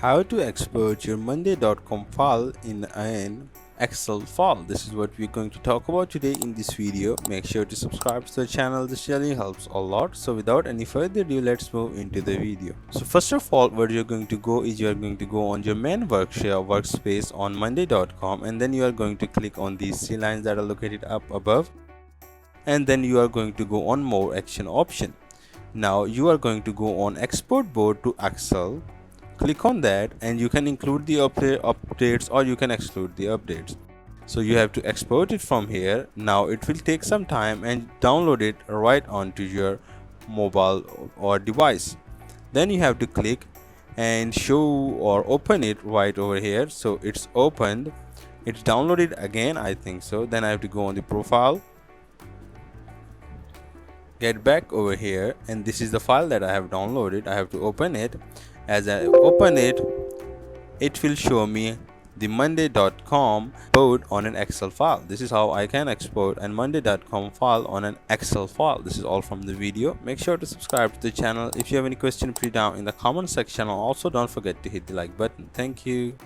how to export your monday.com file in an Excel file. This is what we're going to talk about today in this video. Make sure to subscribe to the channel. This really helps a lot. So without any further ado, let's move into the video. So first of all, where you're going to go is you're going to go on your main workspace on monday.com, and then you are going to click on these three lines that are located up above, and then you are going to go on more action option. Now you are going to go on export board to Excel. Click on that, and you can include the updates or you can exclude the updates. So you have to export it from here. Now it will take some time and download it right onto your mobile or device. Then you have to click and show or open it right over here. So it's opened, it's downloaded again, I think so. Then I have to go on the profile, get back over here, and this is the file that I have downloaded. I have to open it. As I open it, it will show me the monday.com code on an Excel file. This is how I can export a monday.com file on an Excel file. This is all from the video. Make sure to subscribe to the channel. If you have any question, put it down in the comment section. Also, don't forget to hit the like button. Thank you.